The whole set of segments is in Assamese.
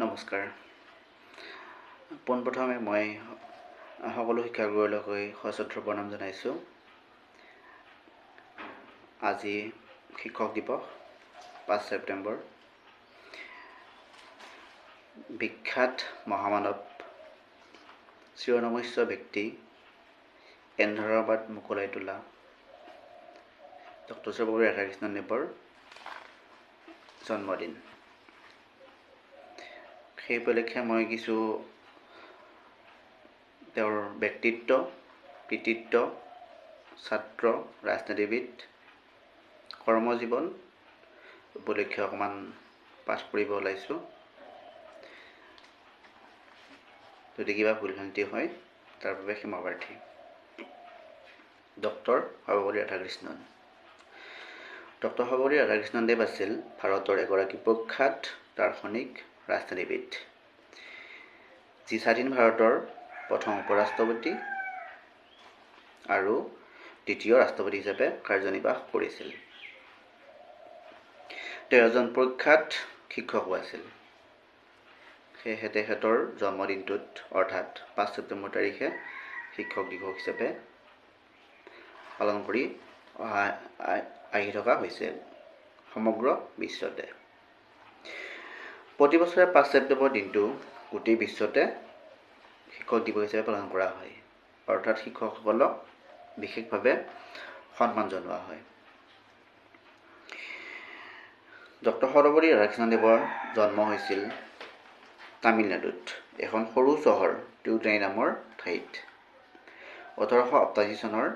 নমস্কাৰ। পোনপ্ৰথমে মই সকলো শিক্ষাগুৰুলৈ সশ্ৰদ্ধ প্ৰণাম জনাইছোঁ। আজি শিক্ষক দিৱস 5 ছেপ্টেম্বৰ। বিখ্যাত মহামানৱ চিৰনমস্য ব্যক্তি এন্ধাৰবাদ মোকলাই তোলা ডক্টৰ সৰ্বপল্লী ৰাধাকৃষ্ণন দেৱৰ জন্মদিন। সেই উপলক্ষে মই কিছু তেওঁৰ ব্যক্তিত্ব, কৃতিত্ব, ছাত্ৰ, ৰাজনীতিবিদ, কৰ্মজীৱন উপলক্ষে অকণমান পাঠ কৰিব ওলাইছোঁ। যদি কিবা ভুল ভ্ৰান্তি হয় তাৰ বাবে ক্ষমাপ্ৰাৰ্থী। ডক্টৰ সৰ্বপল্লী ৰাধাকৃষ্ণন। ডক্টৰ সৰ্বপল্লী ৰাধাকৃষ্ণন দেৱ আছিল ভাৰতৰ এগৰাকী প্ৰখ্যাত দাৰ্শনিক, ৰাজনীতিবিদ, যি স্বাধীন ভাৰতৰ প্ৰথম উপৰাষ্ট্ৰপতি আৰু দ্বিতীয় ৰাষ্ট্ৰপতি হিচাপে কাৰ্যনিৰ্বাহ কৰিছিল। তেওঁ এজন প্ৰখ্যাত শিক্ষকো আছিল। সেয়েহে তেখেতৰ জন্মদিনটোত অৰ্থাৎ 5 ছেপ্টেম্বৰ তাৰিখে শিক্ষক দিৱস হিচাপে পালন কৰি আহি থকা হৈছে সমগ্ৰ বিশ্বতে। প্ৰতি বছৰে 5 ছেপ্টেম্বৰ দিনটো গোটেই বিশ্বতে শিক্ষক দিৱস হিচাপে পালন কৰা হয়, অৰ্থাৎ শিক্ষকসকলক বিশেষভাৱে সন্মান জনোৱা হয়। ডক্টৰ সৰ্বপল্লী ৰাধাকৃষ্ণন দেৱৰ জন্ম হৈছিল তামিলনাডুত এখন সৰু চহৰ টিউটানি নামৰ ঠাইত 1888 চনৰ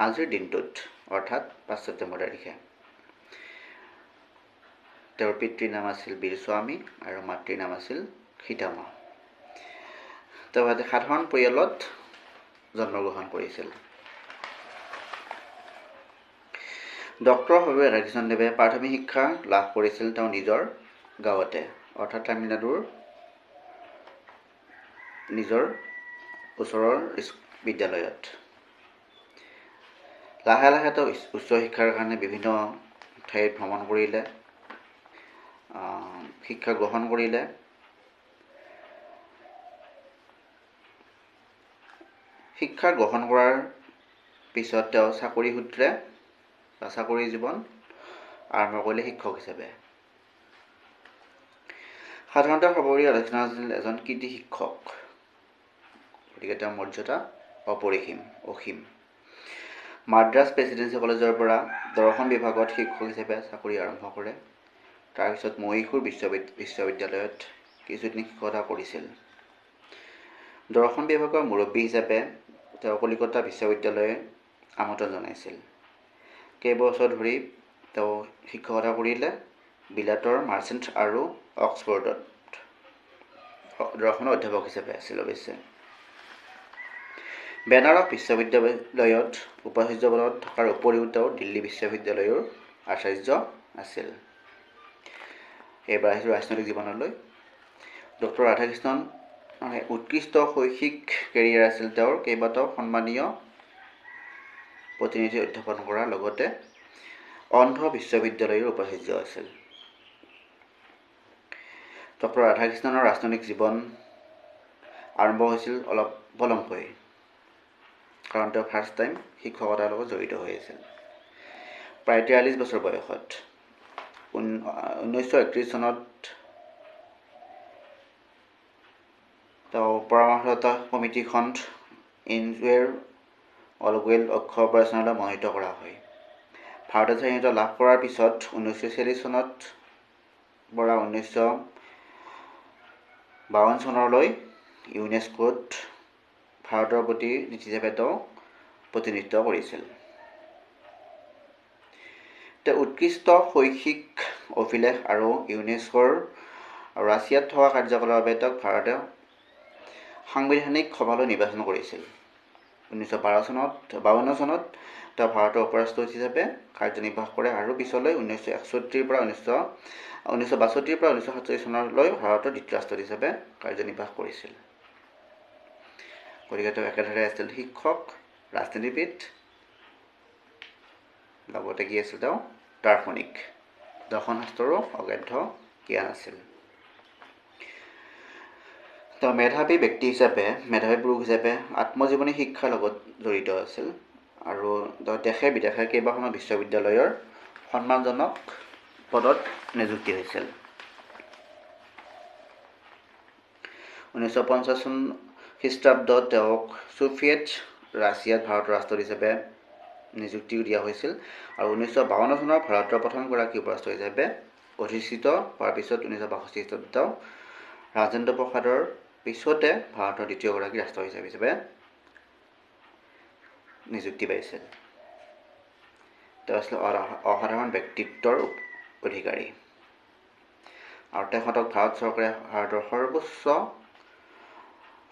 আজিৰ দিনটোত অৰ্থাৎ 5 ছেপ্টেম্বৰ তাৰিখে। তেওঁৰ পিতৃৰ নাম আছিল বীৰস্বামী আৰু মাতৃৰ নাম আছিল সীতামা। তেওঁ এটা সাধাৰণ পৰিয়ালত জন্মগ্ৰহণ কৰিছিল। ডক্টৰ সৰ্বপল্লী ৰাধাকৃষ্ণন দেৱে প্ৰাথমিক শিক্ষা লাভ কৰিছিল তেওঁ নিজৰ গাঁৱতে, অৰ্থাৎ তামিলনাডুৰ নিজৰ ওচৰৰ বিদ্যালয়ত। লাহে লাহে তেওঁ উচ্চ শিক্ষাৰ কাৰণে বিভিন্ন ঠাইত ভ্ৰমণ কৰিলে, শিক্ষা গ্ৰহণ কৰিলে। শিক্ষা গ্ৰহণ কৰাৰ পিছত তেওঁ চাকৰি সূত্ৰে বা চাকৰি জীৱন আৰম্ভ কৰিলে শিক্ষক হিচাপে। সাধাৰণতে সৰ্বপল্লী ৰাধাকৃষ্ণন আছিল এজন কৃতি শিক্ষক, গতিকে তেওঁৰ মৰ্যাদা অসীম। মাদ্ৰাজ প্ৰেচিডেন্সি কলেজৰ পৰা দৰ্শন বিভাগত শিক্ষক হিচাপে চাকৰি আৰম্ভ কৰে। তাৰপিছত মহীশূৰ বিশ্ববিদ্যালয়ত কিছুদিন শিক্ষকতা কৰিছিল। দৰ্শন বিভাগৰ মুৰব্বী হিচাপে তেওঁ কলিকতা বিশ্ববিদ্যালয়ে আমন্ত্ৰণ জনাইছিল। কেইবছৰ ধৰি তেওঁ শিক্ষকতা কৰিলে। বিলাতৰ মাৰ্চেণ্ট আৰু অক্সফৰ্ডত দৰ্শনৰ অধ্যাপক হিচাপে আছিল অৱশ্যে। বেনাৰস বিশ্ববিদ্যালয়ত উপাচাৰ্য পদত থকাৰ উপৰিও তেওঁ দিল্লী বিশ্ববিদ্যালয়ৰ আচাৰ্য আছিল। এইবাৰ আহিছোঁ ৰাজনৈতিক জীৱনলৈ। ডক্টৰ ৰাধাকৃষ্ণন উৎকৃষ্ট শৈক্ষিক কেৰিয়াৰ আছিল তেওঁৰ। কেইবাটাও সন্মানীয় প্ৰতিনিধি অধ্যাপন কৰাৰ লগতে অন্ধ্ৰ বিশ্ববিদ্যালয়ৰ উপাচাৰ্য আছিল। ডক্টৰ ৰাধাকৃষ্ণনৰ ৰাজনৈতিক জীৱন আৰম্ভ হৈছিল অলপ পলমকৈ, কাৰণ তেওঁ ফাৰ্ষ্ট টাইম শিক্ষকতাৰ লগত জড়িত হৈ আছিল। প্ৰায় 43 বছৰ বয়সত 1931 চনত তেওঁ পৰামৰ্শদাতা কমিটিখন ইনজুৱেৰ অলৱেল অক্ষ অপাৰেচনলৈ মনোনীত কৰা হয়। ভাৰতে স্বাধীনতা লাভ কৰাৰ পিছত 1946 চনত পৰা 1952 চনলৈ ইউনেস্কোত ভাৰতৰ প্ৰতিনিধি হিচাপে তেওঁ প্ৰতিনিধিত্ব কৰিছিল। তেওঁ উৎকৃষ্ট শৈক্ষিক অভিলেখ আৰু ইউনেস্কোৰ ৰাছিয়াত থকা কাৰ্যকলাপৰ বাবে তেওঁক ভাৰতে সাংবিধানিক সভালৈ নিৰ্বাচন কৰিছিল। 1952 চনত তেওঁ ভাৰতৰ উপৰাষ্ট্ৰপতি হিচাপে কাৰ্যনিৰ্বাহ কৰে আৰু পিছলৈ 1962 পৰা 1947 চনলৈ ভাৰতৰ দ্বিতীয় ৰাষ্ট্ৰপতি হিচাপে কাৰ্যনিৰ্বাহ কৰিছিল। গতিকে তেওঁ একেধাৰে আছিল শিক্ষক, ৰাজনীতিবিদ, লগতে কি আছিল তেওঁ দাৰ্শনিক, দৰ্শনশাস্ত্ৰৰো অগাধ জ্ঞান আছিল। তেওঁ মেধাৱী ব্যক্তি হিচাপে মেধাৱী পুৰুষ হিচাপে আত্মজীৱনী শিক্ষাৰ লগত জড়িত আছিল আৰু তেওঁ দেশে বিদেশে কেইবাখনো বিশ্ববিদ্যালয়ৰ সন্মানজনক পদত নিযুক্তি হৈছিল। 1950 চন খ্ৰীষ্টাব্দত তেওঁক ছোভিয়েট ৰাছিয়াত ভাৰতৰ ৰাষ্ট্ৰপতি হিচাপে নিযুক্তি দিয়া হৈছিল আৰু 1952 চনৰ ভাৰতৰ প্ৰথমগৰাকী উপৰাষ্ট্ৰপতি হিচাপে অধিষ্ঠিত হোৱাৰ পিছত 1962 খ্ৰীষ্টাব্দত তেওঁ ৰাজেন্দ্ৰ প্ৰসাদৰ পিছতে ভাৰতৰ দ্বিতীয়গৰাকী ৰাষ্ট্ৰপতি হিচাপে নিযুক্তি পাইছিল। তেওঁ আছিল অসাধাৰণ ব্যক্তিত্বৰ অধিকাৰী আৰু তেখেতক ভাৰত চৰকাৰে ভাৰতৰ সৰ্বোচ্চ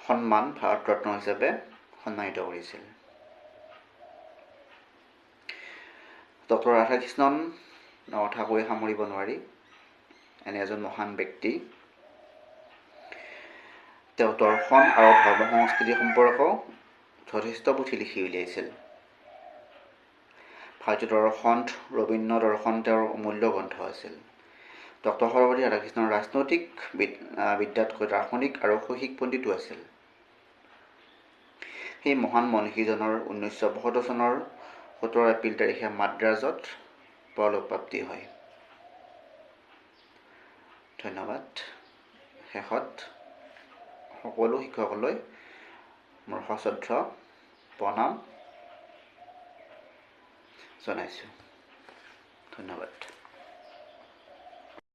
সন্মান ভাৰত ৰত্ন হিচাপে সন্মানিত কৰিছিল। ডক্টৰ ৰাধাকৃষ্ণন কথা কৈ সামৰিব নোৱাৰি, এনে এজন মহান ব্যক্তি। তেওঁ দৰ্শন আৰু ধৰ্ম সংস্কৃতি সম্পৰ্কেও যথেষ্ট পুথি লিখি উলিয়াইছিল। ভাৰতীয় দৰ্শন, ৰবীন্দ্ৰ দৰ্শন তেওঁৰ অমূল্য গ্ৰন্থ আছিল। ডক্টৰ সৰ্বপল্লী ৰাধাকৃষ্ণন ৰাজনৈতিক বিদ্যাতকৈ দাৰ্শনিক আৰু শৈক্ষিক পণ্ডিতো আছিল। সেই মহান মনীষীজনৰ 1972 চনৰ 17 এপ্ৰিল তাৰিখে মাদ্ৰাজত পৰলোকপ্ৰাপ্তি হয়। ধন্যবাদ। শেষত সকলো শিক্ষকলৈ মোৰ সশ্ৰদ্ধ প্ৰণাম জনাইছোঁ। ধন্যবাদ।